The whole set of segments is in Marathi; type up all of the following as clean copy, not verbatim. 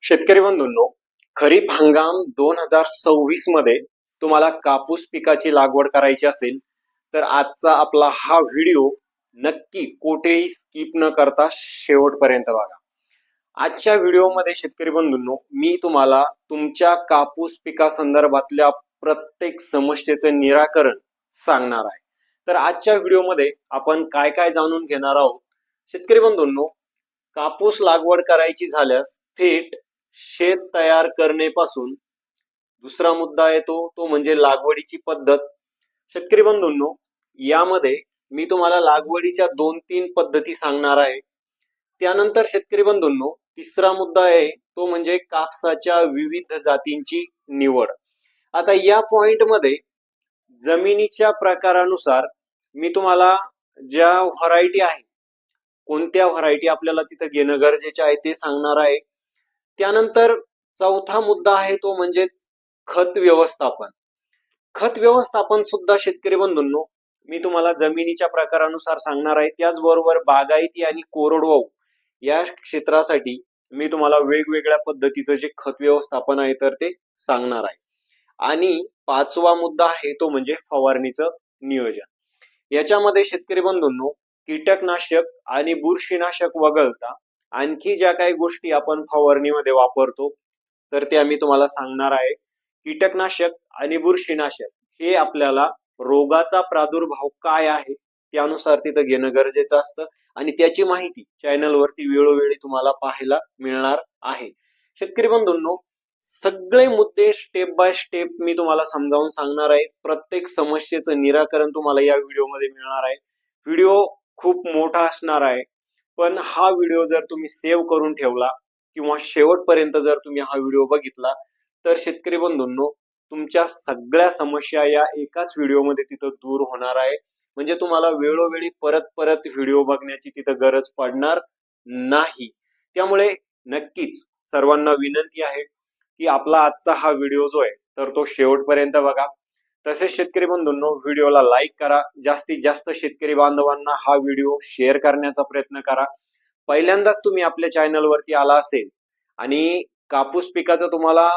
शेतकरी बंधूंनो, खरीप हंगाम 2026 मध्ये तुम्हाला कापूस पिकाची लागवड करायची असेल तर आजचा आपला हा व्हिडिओ नक्की कुठेही स्किप न करता शेवटपर्यंत बघा. आजच्या व्हिडिओमध्ये शेतकरी बंधूंनो, मी तुम्हाला तुमच्या कापूस पिकासंदर्भातल्या प्रत्येक समस्येचं निराकरण सांगणार आहे. तर आजच्या व्हिडिओमध्ये आपण काय काय जाणून घेणार आहोत. शेतकरी बंधूंनो, कापूस लागवड करायची झाल्यास थेट शेत तयार करण्यापासून दुसरा मुद्दा येतो तो म्हणजे लागवडीची पद्धत. शेतकरी बंधूंनो, यामध्ये मी तुम्हाला लागवडीच्या 2-3 पद्धती सांगणार आहे. त्यानंतर शेतकरी बंधूंनो, तिसरा मुद्दा आहे तो म्हणजे कापसाच्या विविध जातींची निवड. आता या पॉइंट मध्ये जमिनीच्या प्रकारानुसार मी तुम्हाला ज्या व्हरायटी आहे, कोणत्या व्हरायटी आपल्याला तिथे घेणं गरजेचे आहे ते सांगणार आहे. त्यानंतर चौथा मुद्दा आहे तो म्हणजेच खत व्यवस्थापन. खत व्यवस्थापन सुद्धा शेतकरी बंधूंनो मी तुम्हाला जमिनीच्या प्रकारानुसार सांगणार आहे. त्याचबरोबर बागायती आणि कोरडवाहू या क्षेत्रासाठी मी तुम्हाला वेगवेगळ्या पद्धतीचं जे खत व्यवस्थापन आहे तर ते सांगणार आहे. आणि पाचवा मुद्दा आहे तो म्हणजे फवारणीचं नियोजन. याच्यामध्ये शेतकरी बंधूंनो, कीटकनाशक आणि बुरशीनाशक वगळता आणखी ज्या काही गोष्टी आपण फवारणीमध्ये वापरतो तर ते आम्ही तुम्हाला सांगणार आहे. कीटकनाशक आणि बुरशीनाशक हे आपल्याला रोगाचा प्रादुर्भाव काय आहे त्यानुसार तिथं घेणं गरजेचं असतं आणि त्याची माहिती चॅनलवरती वेळोवेळी तुम्हाला पाहायला मिळणार आहे. शेतकरी बंधूंनो, सगळे मुद्दे स्टेप बाय स्टेप मी तुम्हाला समजावून सांगणार आहे. प्रत्येक समस्येचं निराकरण तुम्हाला या व्हिडिओमध्ये मिळणार आहे. व्हिडिओ खूप मोठा असणार आहे, पण हा व्हिडिओ जर तुम्ही सेव्ह करून ठेवला किंवा शेवटपर्यंत जर तुम्ही हा व्हिडिओ बघितला तर शेतकरी बंधूंनो, तुमच्या सगळ्या समस्या या एकाच व्हिडिओमध्ये तिथं दूर होणार आहे. म्हणजे तुम्हाला वेळोवेळी परत परत व्हिडिओ बघण्याची तिथं गरज पडणार नाही. त्यामुळे नक्कीच सर्वांना विनंती आहे की आपला आजचा हा व्हिडिओ जो आहे तर तो शेवटपर्यंत बघा. तसेच शेतकरी बंधूंनो, व्हिडिओला लाईक करा. जास्तीत जास्त शेतकरी बांधवांना हा व्हिडिओ शेअर करण्याचा प्रयत्न करा. पहिल्यांदाच तुम्ही आपल्या चॅनलवरती आला असेल आणि कापूस पिकाचं तुम्हाला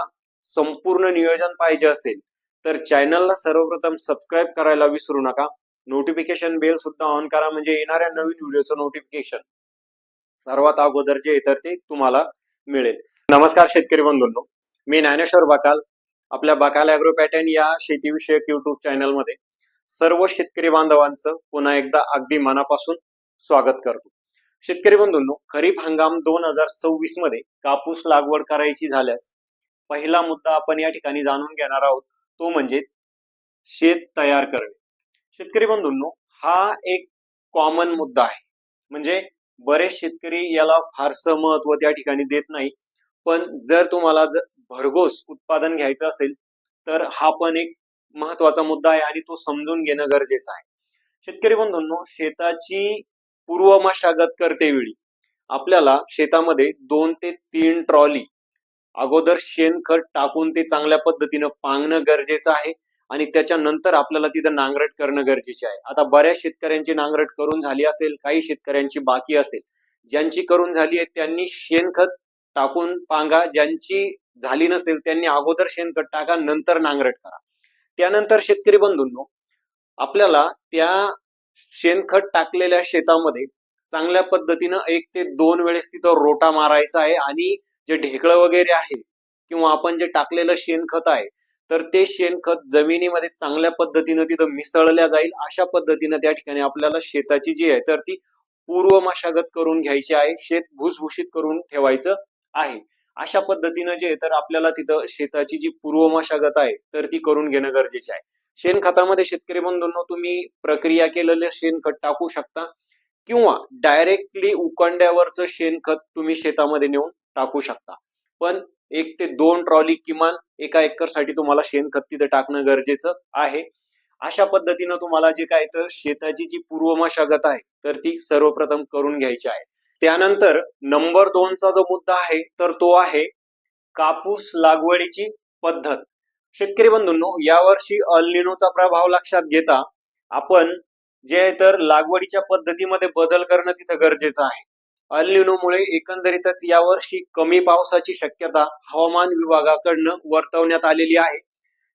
संपूर्ण नियोजन पाहिजे असेल तर चॅनलला सर्वप्रथम सबस्क्राईब करायला विसरू नका. नोटिफिकेशन बेल सुद्धा ऑन करा म्हणजे येणाऱ्या नवीन व्हिडिओचं नोटिफिकेशन सर्वात अगोदर जे तर ते तुम्हाला मिळेल. नमस्कार शेतकरी बंधूंनो, मी ज्ञानेश्वर बकाल आपल्या बकाल ॲग्रो पॅटर्न या शेतीविषयक युट्यूब चॅनल मध्ये सर्व शेतकरी बांधवांचं पुन्हा एकदा अगदी मनापासून स्वागत करतो. शेतकरी बंधूंनो, खरीप हंगाम 2026 मध्ये कापूस लागवड करायची झाल्यास पहिला मुद्दा आपण या ठिकाणी जाणून घेणार आहोत तो म्हणजेच शेत तयार करणे. शेतकरी बंधूंनो, हा एक कॉमन मुद्दा आहे. म्हणजे बरेच शेतकरी याला फारसं महत्व त्या ठिकाणी देत नाही, पण जर तुम्हाला भरघोस उत्पादन घ्यायचं असेल तर हा पण एक महत्वाचा मुद्दा आहे आणि तो समजून घेणं गरजेचं आहे. शेतकरी बंधूंनो, शेताची पूर्व मशागत करतेवेळी आपल्याला शेतामध्ये 2 ते 3 ट्रॉली अगोदर शेणखत टाकून ते चांगल्या पद्धतीनं पांगणं गरजेचं आहे आणि त्याच्यानंतर आपल्याला तिथं नांगरट करणं गरजेचे आहे. आता बऱ्याच शेतकऱ्यांची नांगरट करून झाली असेल, काही शेतकऱ्यांची बाकी असेल. ज्यांची करून झाली आहे त्यांनी शेणखत टाकून पांगा, ज्यांची झाली नसेल त्यांनी अगोदर शेणखत टाका, नंतर नांगरट करा. त्यानंतर शेतकरी बंधूंनो, आपल्याला त्या शेणखत टाकलेल्या शेतामध्ये चांगल्या पद्धतीनं 1 ते 2 वेळेस तिथं रोटा मारायचा आहे आणि जे ढेकळं वगैरे आहे किंवा आपण जे टाकलेलं शेणखत आहे तर ते शेणखत जमिनीमध्ये चांगल्या पद्धतीनं तिथं मिसळल्या जाईल. अशा पद्धतीनं त्या ठिकाणी आपल्याला शेताची जी आहे तर ती पूर्व मशागत करून घ्यायची आहे. शेत भुसभुशीत करून ठेवायचं आहे. अशा पद्धतीनं जे तर आपल्याला तिथं शेताची जी पूर्व मशागत आहे तर ती करून घेणं गरजेचे आहे. शेणखतामध्ये शेतकरी बंधूंनो, तुम्ही प्रक्रिया केलेलं शेणखत टाकू शकता किंवा डायरेक्टली उकंड्यावरचं शेणखत तुम्ही शेतामध्ये नेऊन टाकू शकता. पण 1 ते 2 ट्रॉली किमान एका एकर साठी तुम्हाला शेणखत तिथे टाकणं गरजेचं आहे. अशा पद्धतीनं तुम्हाला जे काय तर शेताची जी पूर्व मशागत आहे तर ती सर्वप्रथम करून घ्यायची आहे. त्यानंतर नंबर 2 चा जो मुद्दा आहे तर तो आहे कापूस लागवडीची पद्धत. शेतकरी बंधूंनो, यावर्षी अल निनोचा प्रभाव लक्षात घेता आपण जे तर लागवडीच्या पद्धतीमध्ये बदल करणं तिथं गरजेचं आहे. अल निनोमुळे एकंदरीतच यावर्षी कमी पावसाची शक्यता हवामान विभागाकडनं वर्तवण्यात आलेली आहे.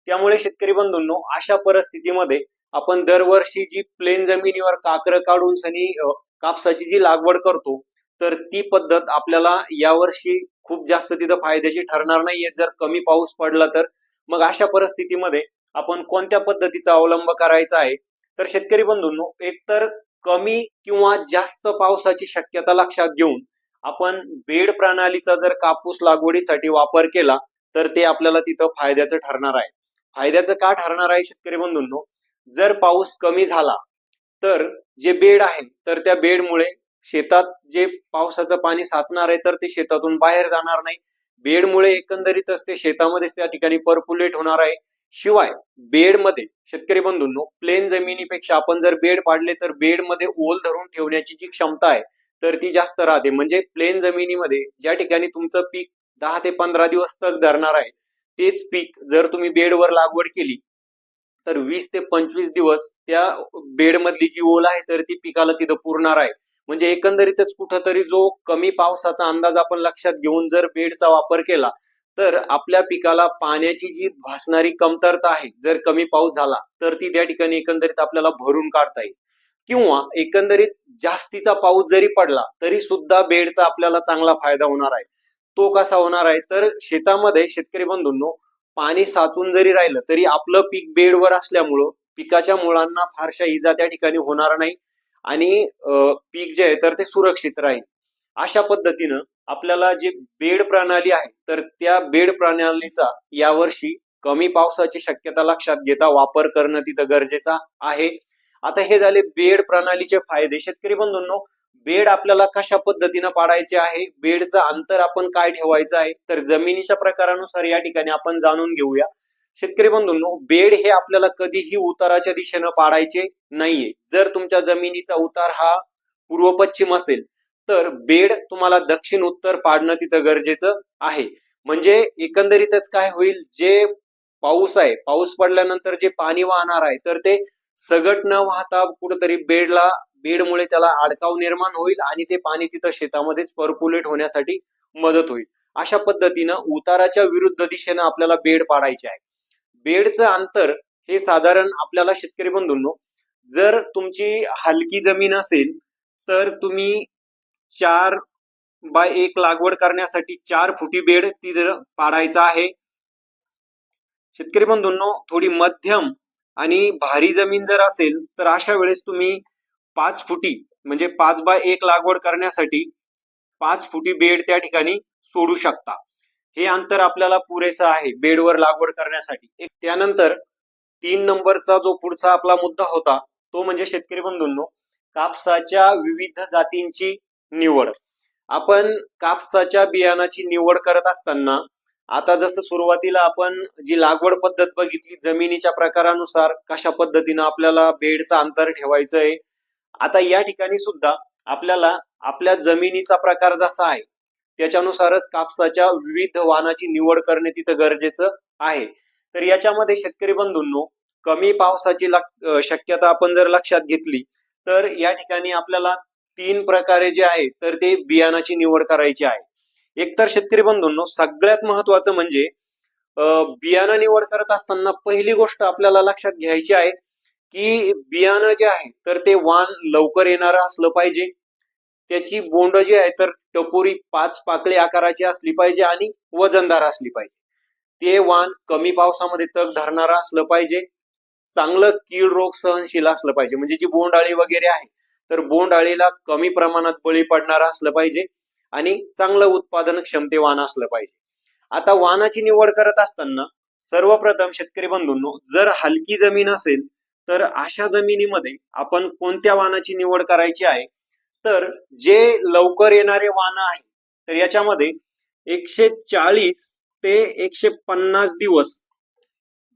त्यामुळे शेतकरी बंधूंनो, अशा परिस्थितीमध्ये आपण दरवर्षी जी प्लेन जमिनीवर काकर काढून सनी कापसाची जी लागवड करतो, तर ती पद्धत आपल्याला यावर्षी खूप जास्त तिथं फायद्याची ठरणार नाहीये. जर कमी पाऊस पडला तर मग अशा परिस्थितीमध्ये आपण कोणत्या पद्धतीचा अवलंब करायचा आहे? तर शेतकरी बंधूंनो, एकतर कमी किंवा जास्त पावसाची शक्यता लक्षात घेऊन आपण बेड प्रणालीचा जर कापूस लागवडीसाठी वापर केला तर ते आपल्याला तिथं फायद्याचं ठरणार आहे. फायद्याचं का ठरणार आहे शेतकरी बंधूंनो? जर पाऊस कमी झाला तर जे बेड आहे तर त्या बेडमुळे शेतात जे पावसाचं पाणी साचणार आहे तर ते शेतातून बाहेर जाणार नाही. बेडमुळे एकंदरीतच ते शेतामध्येच त्या ठिकाणी परपुलेट होणार आहे. शिवाय बेडमध्ये शेतकरी बंधूंनो, प्लेन जमिनीपेक्षा आपण जर बेड पाडले तर बेडमध्ये ओल धरून ठेवण्याची जी क्षमता आहे तर ती जास्त राहते. म्हणजे प्लेन जमिनीमध्ये ज्या ठिकाणी तुमचं पीक 10 ते 15 दिवस तग धरणार आहे, तेच पीक जर तुम्ही बेडवर लागवड केली तर 20 ते 25 दिवस त्या बेडमधली जी ओल आहे तर ती पिकाला तिथं पुरणार आहे. म्हणजे एकंदरीतच कुठंतरी जो कमी पावसाचा अंदाज आपण लक्षात घेऊन जर बेडचा वापर केला तर आपल्या पिकाला पाण्याची जी भासणारी कमतरता आहे, जर कमी पाऊस झाला तर ती त्या ठिकाणी एकंदरीत आपल्याला भरून काढता येईल. किंवा एकंदरीत जास्तीचा पाऊस जरी पडला तरी सुद्धा बेडचा आपल्याला चांगला फायदा होणार आहे. तो कसा होणार आहे? तर शेतामध्ये शेतकरी बंधूंनो, पाणी साचून जरी राहिलं तरी आपलं पीक बेडवर असल्यामुळं पिकाच्या मुळांना फारशा इजा त्या ठिकाणी होणार नाही आणि पीक जे आहे तर ते सुरक्षित राहील. अशा पद्धतीनं आपल्याला जे बेड प्रणाली आहे तर त्या बेड प्रणालीचा यावर्षी कमी पावसाची शक्यता लक्षात घेता वापर करणं तिथं गरजेचं आहे. आता हे झाले बेड प्रणालीचे फायदे. शेतकरी बंधूंनो, बेड आपल्याला कशा पद्धतीनं पाडायचे आहे, बेडचं अंतर आपण काय ठेवायचं आहे, तर जमिनीच्या प्रकारानुसार या ठिकाणी आपण जाणून घेऊया. शेतकरी बंधूंनो, बेड हे आपल्याला कधीही उताराच्या दिशेनं पाडायचे नाहीये. जर तुमच्या जमिनीचा उतार हा पूर्व पश्चिम असेल तर बेड तुम्हाला दक्षिण उत्तर पाडणं तिथं गरजेचं आहे. म्हणजे एकंदरीतच काय होईल, जे पाऊस आहे, पाऊस पडल्यानंतर जे पाणी वाहणार आहे तर ते सगट न वाहता कुठंतरी बेडमुळे त्याला अडकाव निर्माण होईल आणि ते पाणी तिथं शेतामध्येच परपुलेट होण्यासाठी मदत होईल. अशा पद्धतीनं उताराच्या विरुद्ध दिशेनं आपल्याला बेड पाडायचे आहे. बेडचं अंतर हे साधारण आपल्याला शेतकरी बंधूंनो, जर तुमची हलकी जमीन असेल तर तुम्ही 4x1 लागवड करण्यासाठी 4 फुटी बेड तिथं पाडायचा आहे. शेतकरी बंधूंनो, थोडी मध्यम आणि भारी जमीन जर असेल तर अशा वेळेस तुम्ही 5 फुटी म्हणजे 5x1 लागवड करण्यासाठी 5 फुटी बेड त्या ठिकाणी सोडू शकता. हे अंतर आपल्याला पुरेसं आहे बेडवर लागवड करण्यासाठी. त्यानंतर 3 नंबरचा जो पुढचा आपला मुद्दा होता तो म्हणजे शेतकरी बंधूंनो, कापसाच्या विविध जातींची निवड. आपण कापसाच्या बियाणाची निवड करत असताना आता जसं सुरुवातीला आपण जी लागवड पद्धत बघितली जमिनीच्या प्रकारानुसार कशा पद्धतीनं आपल्याला बेडचं अंतर ठेवायचं आहे, आता या ठिकाणी सुद्धा आपल्याला आपल्या जमिनीचा प्रकार जसा आहे त्याच्यानुसारच कापसाच्या विविध वाणाची निवड करणे तिथं गरजेचं आहे. तर याच्यामध्ये शेतकरी बंधूंनो, कमी पावसाची शक्यता आपण जर लक्षात घेतली तर या ठिकाणी आपल्याला 3 प्रकारे जे आहे तर ते बियाणाची निवड करायची आहे. एकतर शेतकरी बंधूंनो, सगळ्यात महत्वाचं म्हणजे बियाणं निवड करत असताना पहिली गोष्ट आपल्याला लक्षात घ्यायची आहे की बियाणं जे आहे तर ते वाण लवकर येणारं असलं पाहिजे. त्याची बोंड जी आहे तर टपोरी 5 पाकळी आकाराची असली पाहिजे आणि वजनदार असली पाहिजे. ते वाण कमी पावसामध्ये तग धरणारं असलं पाहिजे. चांगलं कीड रोग सहनशील असलं पाहिजे. म्हणजे जी बोंडअळी वगैरे आहे तर बोंडअळीला कमी प्रमाणात बळी पडणारं असलं पाहिजे आणि चांगलं उत्पादन क्षमतेवान असलं पाहिजे. आता वाणाची निवड करत असताना सर्वप्रथम शेतकरी बंधूंनो, जर हलकी जमीन असेल तर अशा जमिनीमध्ये आपण कोणत्या वाणाची निवड करायची आहे, तर जे लवकर येणारे वाण आहे तर याच्यामध्ये 140 ते 150 दिवस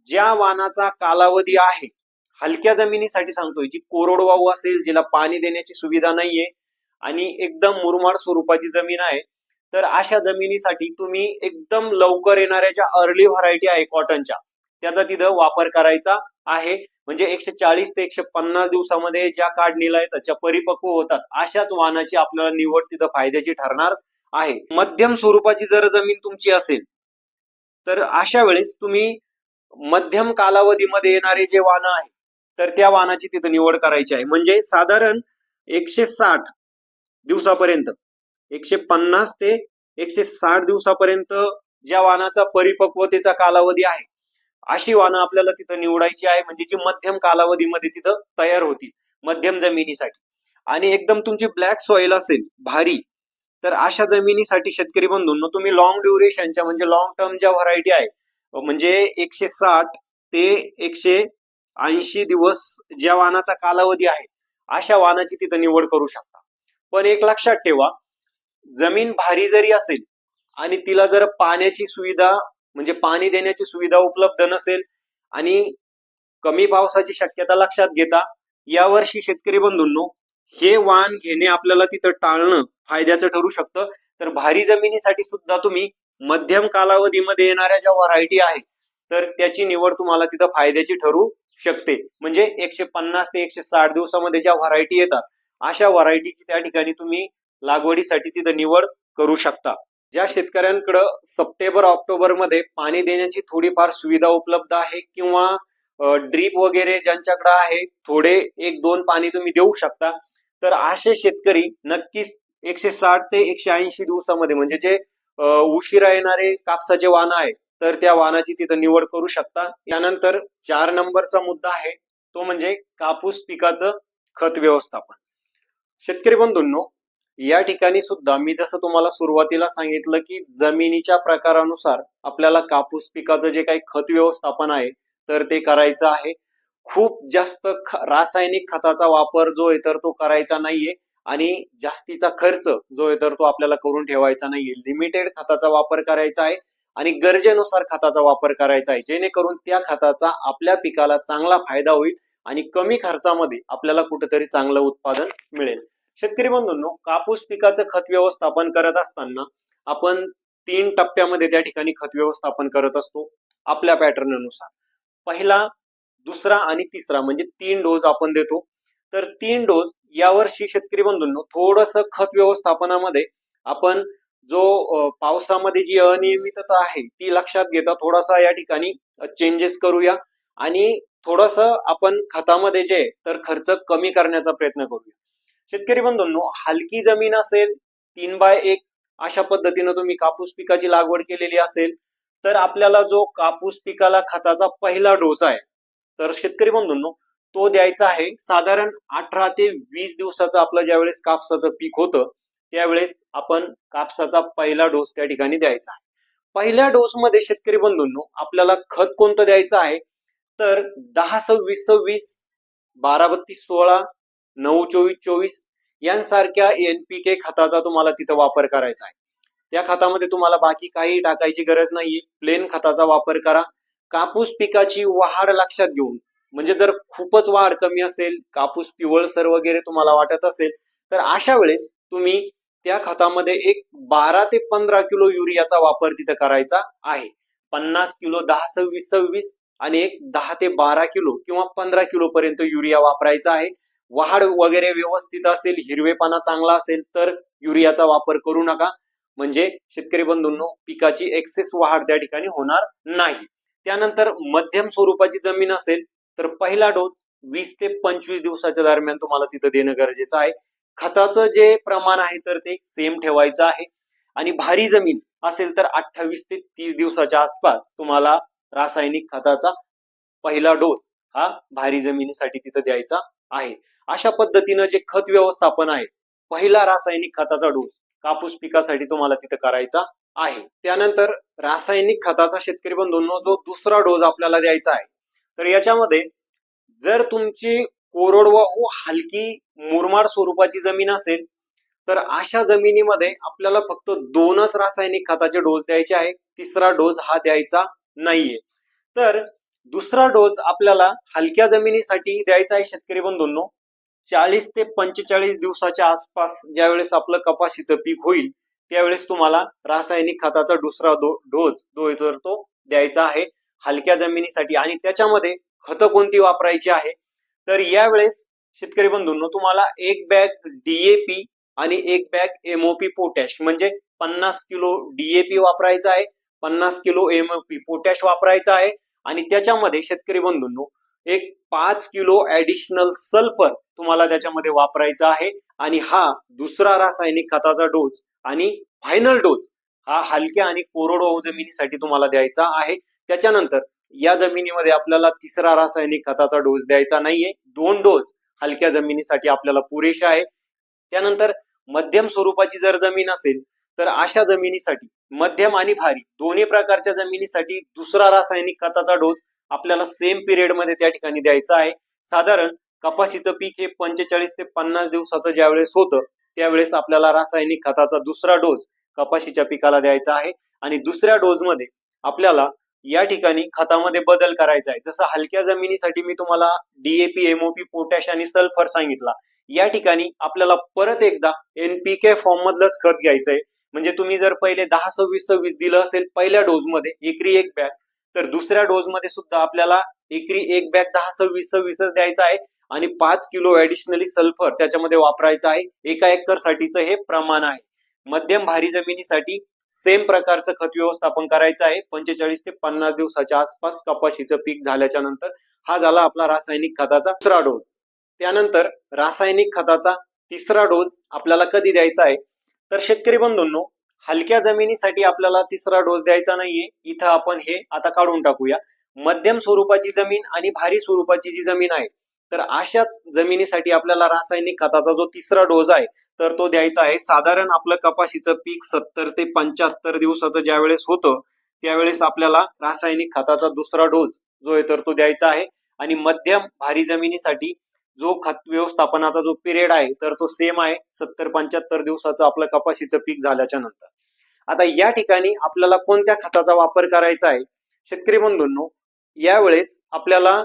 ज्या वाणाचा कालावधी आहे, हलक्या जमिनीसाठी सांगतोय, जी कोरडवाहू असेल, जिला पाणी देण्याची सुविधा नाहीये आणि एकदम मुरमाड स्वरूपाची जमीन आहे, तर अशा जमिनीसाठी तुम्ही एकदम लवकर येणाऱ्या ज्या अर्ली व्हरायटी आहे कॉटनच्या त्याचा तिथं वापर करायचा आहे. म्हणजे 140 ते 150 दिवसामध्ये ज्या काढणीला येतात, ज्या परिपक्व होतात, अशाच वाहनाची आपल्याला निवड तिथं फायद्याची ठरणार आहे. मध्यम स्वरूपाची जर जमीन तुमची असेल तर अशा वेळेस तुम्ही मध्यम कालावधीमध्ये येणारे जे वाहन आहे तर त्या वाहनाची तिथं निवड करायची आहे. म्हणजे साधारण 160 दिवसापर्यंत 150 ते 160 दिवसापर्यंत ज्या वाहनाचा परिपक्वतेचा कालावधी आहे अशी वाहनं आपल्याला तिथं निवडायची आहे, म्हणजे जी मध्यम कालावधीमध्ये तिथं तयार होती मध्यम जमिनीसाठी. आणि एकदम तुमची ब्लॅक सॉइल असेल भारी, तर अशा जमिनीसाठी शेतकरी बंधूंनो तुम्ही लॉंग ड्युरेशनच्या म्हणजे लॉंग टर्म ज्या व्हरायटी आहे, म्हणजे 160 ते 180 दिवस ज्या वाहनाचा कालावधी आहे अशा वाहनाची तिथं निवड करू शकता. पण एक लक्षात ठेवा, जमीन भारी जरी असेल आणि तिला जर पाण्याची सुविधा म्हणजे पाणी देण्याची सुविधा उपलब्ध नसेल आणि कमी पावसाची शक्यता लक्षात घेता यावर्षी शेतकरी बंधूंनो हे वाहन घेणे आपल्याला तिथं टाळणं फायद्याचं ठरू शकतं. तर भारी जमिनीसाठी सुद्धा तुम्ही मध्यम कालावधीमध्ये येणाऱ्या ज्या व्हरायटी आहे तर त्याची निवड तुम्हाला तिथं फायद्याची ठरू शकते. म्हणजे 150 ते 160 दिवसामध्ये ज्या व्हरायटी येतात अशा व्हरायटीची त्या ठिकाणी तुम्ही लागवडीसाठी तिथं निवड करू शकता. ज्या शेतकऱ्यांकडे सप्टेंबर ऑक्टोबर मध्ये पाणी देण्याची थोडीफार सुविधा उपलब्ध आहे किंवा ड्रीप वगैरे ज्यांच्याकडे आहे थोडे 1-2 पाणी तुम्ही देऊ शकता, तर असे शेतकरी नक्कीच 160 ते 180 दिवसामध्ये म्हणजे जे उशिरा येणारे कापसाचे वाहन आहे तर त्या वाहनाची तिथं निवड करू शकता. त्यानंतर 4 नंबरचा मुद्दा आहे तो म्हणजे कापूस पिकाचं खत व्यवस्थापन. शेतकरी बंधूंनो या ठिकाणी सुद्धा मी जसं तुम्हाला सुरुवातीला सांगितलं की जमिनीच्या प्रकारानुसार आपल्याला कापूस पिकाचं जे काही खत व्यवस्थापन आहे तर ते करायचं आहे. खूप जास्त रासायनिक खताचा वापर जो आहे तर तो करायचा नाहीये आणि जास्तीचा खर्च जो आहे तर तो आपल्याला करून ठेवायचा नाहीये. लिमिटेड खताचा वापर करायचा आहे आणि गरजेनुसार खताचा वापर करायचा आहे, जेणेकरून त्या खताचा आपल्या पिकाला चांगला फायदा होईल आणि कमी खर्चामध्ये आपल्याला कुठेतरी चांगलं उत्पादन मिळेल. शेतकरी बंधूंनो कापूस पिकाचं खत व्यवस्थापन करत असताना आपण 3 टप्प्यामध्ये त्या ठिकाणी खत व्यवस्थापन करत असतो आपल्या पॅटर्ननुसार. पहिला, दुसरा आणि तिसरा म्हणजे 3 डोस आपण देतो. तर 3 डोस यावर्षी शेतकरी बंधूंनो थोडंसं खत व्यवस्थापनामध्ये आपण जो पावसामध्ये जी अनियमितता आहे ती लक्षात घेता थोडासा या ठिकाणी चेंजेस करूया आणि थोडंसं आपण खतामध्ये जे तर खर्च कमी करण्याचा प्रयत्न करूया. शेतकरी बंधूंनो हलकी जमीन असेल 3x1 अशा पद्धतीने तुम्ही कापूस पिकाची लागवड केलेली असेल तर आपल्याला जो कापूस पिकाला खताचा पहिला डोस आहे तर शेतकरी बंधूंनो तो द्यायचा आहे साधारण 18 ते 20 दिवसाचं आपलं ज्यावेळेस कापसाचं पीक होतं त्यावेळेस आपण कापसाचा पहिला डोस त्या ठिकाणी द्यायचा आहे. पहिल्या डोस मध्ये शेतकरी बंधूंनो आपल्याला खत कोणतं द्यायचं आहे तर 10-26-26, 12-32-16, 9-24-24 यांसारख्या NPK खताचा तुम्हाला तिथं वापर करायचा आहे. त्या खतामध्ये तुम्हाला बाकी काही टाकायची गरज नाहीये, प्लेन खताचा वापर करा. कापूस पिकाची वाढ लक्षात घेऊन म्हणजे जर खूपच वाढ कमी असेल, कापूस पिवळसर वगैरे तुम्हाला वाटत असेल तर अशा वेळेस तुम्ही त्या खतामध्ये एक 12 ते 15 किलो युरियाचा वापर तिथं करायचा आहे. 50 किलो 10-26-26 आणि एक 10 ते 12 किलो किंवा 15 किलो पर्यंत युरिया वापरायचा आहे. वाढ वगैरे व्यवस्थित असेल, हिरवेपणा चांगला असेल तर युरियाचा वापर करू नका, म्हणजे शेतकरी बंधूंनो पिकाची एक्सेस वाढ त्या ठिकाणी होणार नाही. त्यानंतर मध्यम स्वरूपाची जमीन असेल तर पहिला डोस 20 ते 25 दिवसाच्या दरम्यान तुम्हाला तिथं देणं गरजेचं आहे. खताचं जे प्रमाण आहे तर ते सेम ठेवायचं आहे आणि भारी जमीन असेल तर 28 ते 30 दिवसाच्या आसपास तुम्हाला रासायनिक खताचा पहिला डोस हा भारी जमिनीसाठी तिथं द्यायचा आहे. अशा पद्धतीनं जे खत व्यवस्थापन आहे पहिला रासायनिक खताचा डोस कापूस पिकासाठी तुम्हाला तिथं करायचा आहे. त्यानंतर रासायनिक खताचा शेतकरी बंधूंनो जो दुसरा डोस आपल्याला द्यायचा आहे तर याच्यामध्ये जर तुमची कोरडवाहू हलकी मुरमाड स्वरूपाची जमीन असेल तर अशा जमिनीमध्ये आपल्याला फक्त 2च रासायनिक खताचे डोस द्यायचे आहे, तिसरा डोस हा द्यायचा नाहीये. तर दुसरा डोस आपल्याला हलक्या जमिनीसाठी द्यायचा आहे शेतकरी बंधूंनो 40 ते 45 दिवसाच्या आसपास ज्यावेळेस आपलं कपाशीचं पीक होईल त्यावेळेस तुम्हाला रासायनिक खताचा दुसरा डोस तो द्यायचा आहे हलक्या जमिनीसाठी आणि त्याच्यामध्ये खतं कोणती वापरायची आहे. तर यावेळेस शेतकरी बंधूंनो, तुम्हाला एक बॅग डीएपी आणि एक बॅग एमओपी पोटॅश म्हणजे 50 किलो डीएपी वापरायचा आहे, 50 किलो एमओपी पोटॅश वापरायचा आहे आणि त्याच्यामध्ये शेतकरी बंधूंनो एक 5 किलो ऍडिशनल सल्फर तुम्हाला त्याच्यामध्ये वापरायचा आहे. आणि हा दुसरा रासायनिक खताचा डोस आणि फायनल डोस हा हलक्या आणि कोरडवाहू जमिनीसाठी तुम्हाला द्यायचा आहे. त्याच्यानंतर या जमिनीमध्ये आपल्याला तिसरा रासायनिक खताचा डोस द्यायचा नाहीये. 2 डोस हलक्या जमिनीसाठी आपल्याला पुरेशा आहे. त्यानंतर मध्यम स्वरूपाची जर जमीन असेल तर अशा जमिनीसाठी मध्यम आणि भारी दोन्ही प्रकारच्या जमिनीसाठी दुसरा रासायनिक खताचा डोस आपल्याला सेम पिरियड मध्ये त्या ठिकाणी द्यायचा आहे. साधारण कपाशीचं पीक हे 45 ते 50 दिवसाचं ज्यावेळेस होतं त्यावेळेस आपल्याला रासायनिक खताचा दुसरा डोस कपाशीच्या पिकाला द्यायचा आहे. आणि दुसऱ्या डोस मध्ये आपल्याला या ठिकाणी खतामध्ये बदल करायचा आहे. जसं हलक्या जमिनीसाठी मी तुम्हाला डीएपी एमओपी पोटॅश आणि सल्फर सांगितला, या ठिकाणी आपल्याला परत एकदा एनपीके फॉर्म मधलंच खत घ्यायचंय. म्हणजे तुम्ही जर पहिले 10-26-26 दिलं असेल पहिल्या डोस मध्ये एकरी एक बॅग, तर दुसऱ्या डोस मध्ये सुद्धा आपल्याला एकरी एक बॅग 10-26-26च द्यायचा आहे आणि 5 किलो ऍडिशनली सल्फर त्याच्यामध्ये वापरायचं आहे. एका एकर साठीचं हे प्रमाण आहे. मध्यम भारी जमिनीसाठी सेम प्रकारचं खत व्यवस्थापन करायचं आहे. 45 ते 50 दिवसाच्या आसपास कपाशीचं पीक झाल्याच्या नंतर हा झाला आपला रासायनिक खताचा दुसरा डोस. त्यानंतर रासायनिक खताचा तिसरा डोस आपल्याला कधी द्यायचा आहे, तर शेतकरी बंधूंनो हलक्या जमिनीसाठी आपल्याला तिसरा डोस द्यायचा नाहीये. इथं आपण हे आता काढून टाकूया. मध्यम स्वरूपाची जमीन आणि भारी स्वरूपाची जी जमीन आहे तर अशाच जमिनीसाठी आपल्याला रासायनिक खताचा जो तिसरा डोस आहे तर तो द्यायचा आहे. साधारण आपलं कपाशीचं पीक 70 ते 75 दिवसाचं ज्यावेळेस होतं त्यावेळेस आपल्याला रासायनिक खताचा दुसरा डोस जो आहे तर तो द्यायचा आहे. आणि मध्यम भारी जमिनीसाठी जो खत व्यवस्थापनाचा जो पिरियड आहे तर तो सेम आहे, 70-75 दिवसाचं आपलं कपाशीचं पीक झाल्याच्या नंतर. आता या ठिकाणी आपल्याला कोणत्या खताचा वापर करायचा आहे शेतकरी बंधूंनो, यावेळेस आपल्याला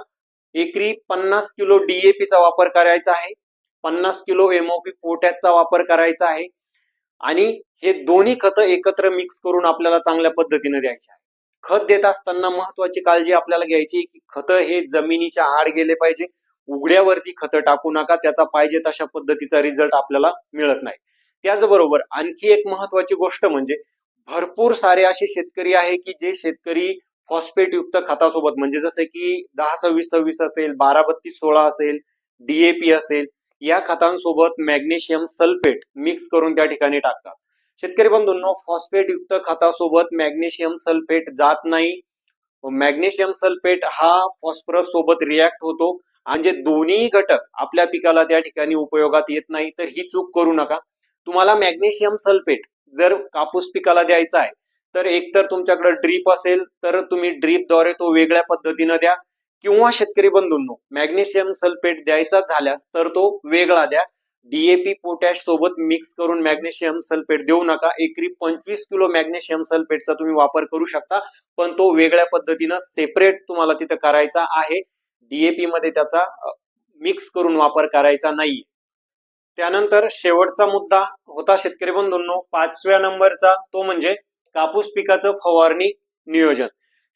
एकरी 50 किलो डीएपीचा वापर करायचा आहे, 50 किलो एमओपी पोटॅशचा वापर करायचा आहे आणि हे दोन्ही खतं एकत्र मिक्स करून आपल्याला चांगल्या पद्धतीने द्यायचे आहे. खत देत असताना महत्वाची काळजी आपल्याला घ्यायची की खतं हे जमिनीच्या आड गेले पाहिजे. उघड्यावरती खतं टाकू नका, त्याचा पाहिजे तशा पद्धतीचा रिझल्ट आपल्याला मिळत नाही. त्याचबरोबर आणखी एक महत्वाची गोष्ट म्हणजे भरपूर सारे असे शेतकरी आहे की जे शेतकरी फॉस्फेट युक्त खतासोबत म्हणजे जसे की 10-26-26 असेल, 12-32-16 असेल, डीएपी असेल, या खतांसोबत मॅग्नेशियम सल्फेट मिक्स करून त्या ठिकाणी टाकतात. शेतकरी बंधूंनो फॉस्फेट युक्त खतासोबत मॅग्नेशियम सल्फेट जात नाही. मॅग्नेशियम सल्फेट हा फॉस्फरस सोबत रिॲक्ट होतो आणि दोन्ही घटक आपल्या पिकाला त्या ठिकाणी उपयोगात येत नाही. तर ही चूक करू नका. तुम्हाला मॅग्नेशियम सल्फेट जर कापूस पिकाला द्यायचा आहे तर एकतर तुमच्याकडे ड्रीप असेल तर तुम्ही ड्रीपद्वारे तो वेगळ्या पद्धतीने द्या, किंवा शेतकरी बंधूंनो मॅग्नेशियम सल्फेट द्यायचा झाल्यास तर तो वेगळा द्या. डीएपी पोटॅश सोबत मिक्स करून मॅग्नेशियम सल्फेट देऊ नका. एकरी 25 किलो मॅग्नेशियम सल्फेटचा तुम्ही वापर करू शकता, पण तो वेगळ्या पद्धतीनं सेपरेट तुम्हाला तिथं करायचा आहे. डीएपी मध्ये त्याचा मिक्स करून वापर करायचा नाही. त्यानंतर शेवटचा मुद्दा होता शेतकरी बंधूंनो 5व्या नंबरचा, तो म्हणजे कापूस पिकाचं फवारणी नियोजन.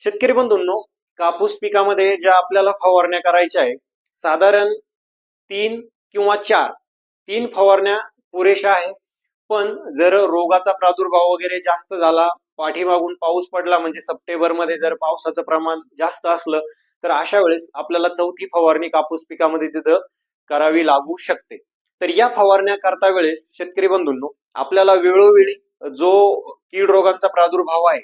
शेतकरी बंधूंनो कापूस पिकामध्ये ज्या आपल्याला फवारण्या करायच्या आहे साधारण 3 किंवा 4 फवारण्या पुरेशा आहे. पण जर रोगाचा प्रादुर्भाव वगैरे जास्त झाला, पाठीमागून पाऊस पडला म्हणजे सप्टेंबर मध्ये जर पावसाचं प्रमाण जास्त असलं तर अशा वेळेस आपल्याला चौथी फवारणी कापूस पिकामध्ये तिथं करावी लागू शकते. तर या फवारण्या करता वेळेस शेतकरी बंधूंनो आपल्याला वेळोवेळी जो कीड रोगांचा प्रादुर्भाव आहे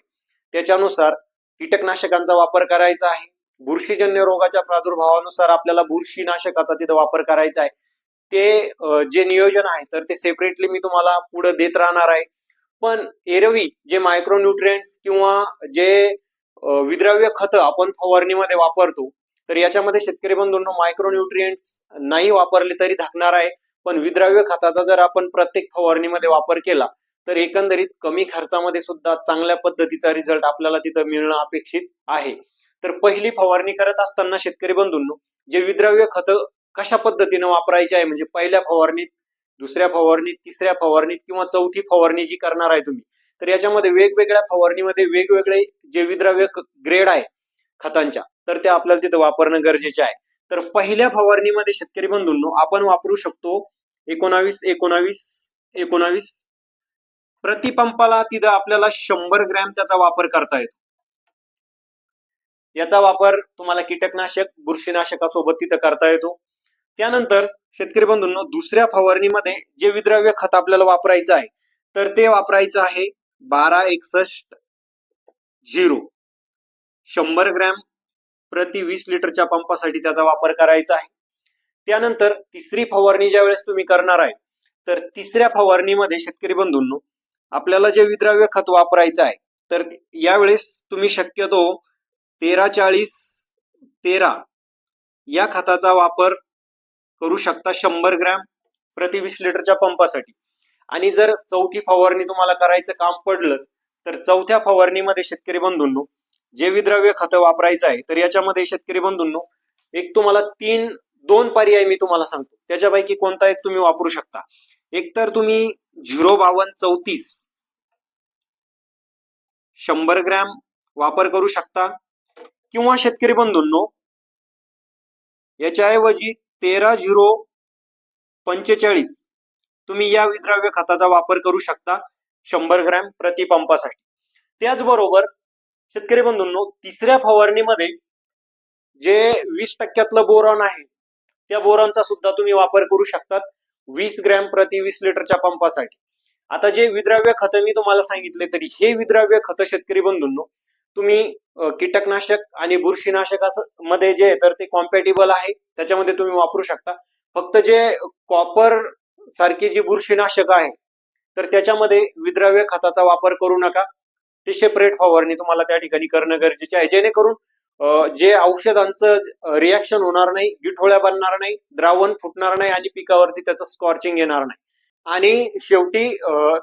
त्याच्यानुसार कीटकनाशकांचा वापर करायचा आहे. बुरशीजन्य रोगाच्या प्रादुर्भावानुसार आपल्याला बुरशीनाशकाचा तिथं वापर करायचा आहे. ते जे नियोजन आहे तर ते सेपरेटली मी तुम्हाला पुढे देत राहणार आहे. पण एरवी जे मायक्रोन्यूट्रिएंट्स किंवा जे विद्रव्य खतं आपण फवारणीमध्ये वापरतो तर याच्यामध्ये शेतकरी बंधूंनो मायक्रोन्यूट्रिएंट्स नाही वापरले तरी धाकणार आहे. पण विद्रव्य खताचा जर आपण प्रत्येक फवारणीमध्ये वापर केला तर एकंदरीत कमी खर्चामध्ये सुद्धा चांगल्या पद्धतीचा रिझल्ट आपल्याला तिथं मिळणं अपेक्षित आहे. तर पहिली फवारणी करत असताना शेतकरी बंधूंनो जे विद्रव्य खतं कशा पद्धतीने वापरायचे आहे म्हणजे पहिल्या फवारणीत, दुसऱ्या फवारणीत, तिसऱ्या फवारणीत किंवा चौथी फवारणी जी करणार आहे तुम्ही तर याच्यामध्ये वेगवेगळ्या फवारणीमध्ये वेगवेगळे जे विद्रव्य ग्रेड आहे खतांच्या तर ते आपल्याला तिथं वापरणं गरजेचे आहे. तर पहिल्या फवारणीमध्ये शेतकरी बंधूंनो आपण वापरू शकतो 19-19-19 प्रतिपंपाला. तिथं आपल्याला 100 ग्रॅम त्याचा वापर करता येतो. याचा वापर तुम्हाला कीटकनाशक बुरशीनाशकासोबत तिथं करता येतो. त्यानंतर शेतकरी बंधूंनो दुसऱ्या फवारणीमध्ये जे विद्राव्य खत आपल्याला वापरायचं आहे तर ते वापरायचं आहे 12-61-0. 100 ग्रॅम प्रति 20 लिटरच्या पंपासाठी त्याचा वापर करायचा आहे. त्यानंतर तिसरी फवारणी ज्या वेळेस तुम्ही करणार आहे तर तिसऱ्या फवारणीमध्ये शेतकरी बंधूंनो आपल्याला जे विद्राव्य खत वापरायचं आहे तर यावेळेस तुम्ही शक्यतो 13-40-13 या खताचा वापर करू शकता 100 ग्रॅम प्रति 20 लिटरच्या पंपासाठी. आणि जर चौथी फवारणी तुम्हाला करायचं काम पडलंच तर चौथ्या फवारणीमध्ये शेतकरी बंधूंनो जे विद्राव्य खत वापरायचं आहे तर याच्यामध्ये शेतकरी बंधूंनो एक तुम्हाला दोन पर्याय मी तुम्हाला सांगतो, त्याच्यापैकी कोणता एक तुम्ही वापरू शकता. एक तर तुम्ही 052-34 100 ग्रॅम वापर करू शकता, किंवा शेतकरी बंधूंनो याच्याऐवजी 13-0-45 तुम्ही या विद्राव्य खताचा वापर करू शकता 100 ग्रॅम प्रति पंपासाठी. त्याचबरोबर शेतकरी बंधूंनो तिसऱ्या फवारणीमध्ये जे 20% बोरॉन आहे त्या बोरॉनचा सुद्धा तुम्ही वापर करू शकतात 20 ग्रॅम प्रति 20 लिटरच्या पंपासाठी. आता जे विद्राव्य खत मी तुम्हाला सांगितले तरी हे विद्राव्य खत शेतकरी बंधूंनो तुम्ही कीटकनाशक आणि बुरशीनाशक मध्ये जे तर ते कॉम्पॅटिबल आहे त्याच्यामध्ये तुम्ही वापरू शकता. फक्त जे कॉपर सारखी जी बुरशीनाशक आहे तर त्याच्यामध्ये विद्राव्य खताचा वापर करू नका. ते सेपरेट फवारणी तुम्हाला त्या ठिकाणी करणं गरजेचे आहे, जेणेकरून जे औषधांचं रिॲक्शन होणार नाही, गिठोळ्या बनणार नाही, द्रावण फुटणार नाही आणि पिकावरती त्याचं स्कॉर्चिंग येणार नाही. आणि शेवटी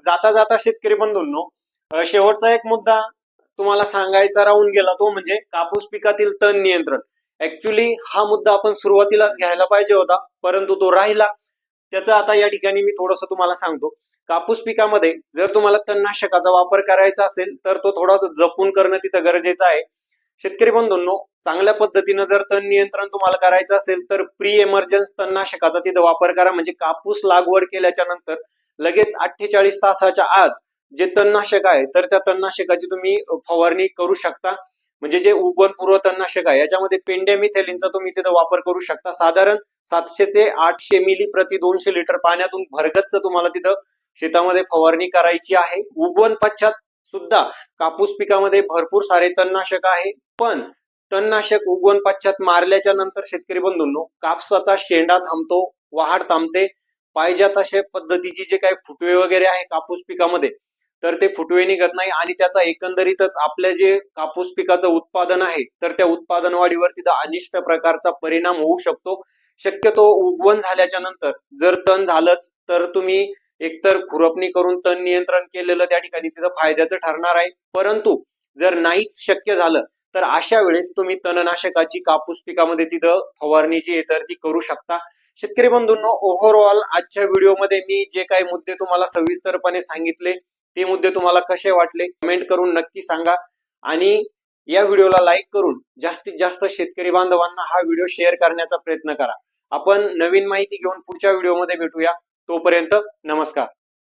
जाता जाता शेतकरी बंधूंनो शेवटचा एक मुद्दा तुम्हाला सांगायचा राहून गेला तो म्हणजे कापूस पिकातील तण नियंत्रण. ऍक्च्युली हा मुद्दा आपण सुरुवातीलाच घ्यायला पाहिजे होता परंतु तो राहिला. त्याचा आता या ठिकाणी मी थोडस तुम्हाला सांगतो. कापूस पिकामध्ये जर तुम्हाला तणनाशकाचा वापर करायचा असेल तर तो थोडा जपून करणं तिथं गरजेचं आहे. शेतकरी बंधूंनो चांगल्या पद्धतीनं जर तण नियंत्रण तुम्हाला करायचं असेल तर प्री एमर्जन्स तणनाशकाचा तिथं वापर करा. म्हणजे कापूस लागवड केल्याच्या नंतर लगेच 48 तासाच्या आत जे तणनाशक आहे तर त्या तणनाशकाची तुम्ही फवारणी करू शकता. म्हणजे जे उगवणपूर्व तणनाशक आहे याच्यामध्ये पेंडेमिथेलिनचा तुम्ही तिथं वापर करू शकता. साधारण 700 ते 800 मिली प्रति 200 लिटर पाण्यातून भरगच्च तुम्हाला तिथं शेतामध्ये फवारणी करायची आहे. उगवण पश्चात सुद्धा कापूस पिकामध्ये भरपूर सारे तणनाशक आहे, पण तणनाशक उगवण पश्चात मारल्याच्या नंतर शेतकरी बंधूंनो कापसाचा शेंडा थांबतो, वाढ थांबते, पाहिजे तशा पद्धतीची जे काही फुटवे वगैरे आहे कापूस पिकामध्ये तर ते फुटवे निघत नाही आणि त्याचा एकंदरीतच आपल्या जे कापूस पिकाचं उत्पादन आहे तर त्या उत्पादन वाढीवर तिथं अनिष्ट प्रकारचा परिणाम होऊ शकतो. शक्यतो उगवण झाल्याच्या नंतर जर तण झालंच तर तुम्ही एकतर खुरपणी करून तण नियंत्रण केलेलं त्या ठिकाणी तिथं फायद्याचं ठरणार आहे. परंतु जर नाहीच शक्य झालं तर अशा वेळेस तुम्ही तणनाशकाची कापूस पिकामध्ये तिथं फवारणी जी आहे तर ती करू शकता. शेतकरी बंधूंनो ओव्हरऑल आजच्या व्हिडिओमध्ये मी जे काही मुद्दे तुम्हाला सविस्तरपणे सांगितले ते मुद्दे तुम्हाला कसे वाटले कमेंट करून नक्की सांगा. आणि या व्हिडिओला लाईक करून जास्तीत जास्त शेतकरी बांधवांना हा व्हिडिओ शेअर करण्याचा प्रयत्न करा. आपण नवीन माहिती घेऊन पुढच्या व्हिडिओमध्ये भेटूया. तोपर्यंत नमस्कार.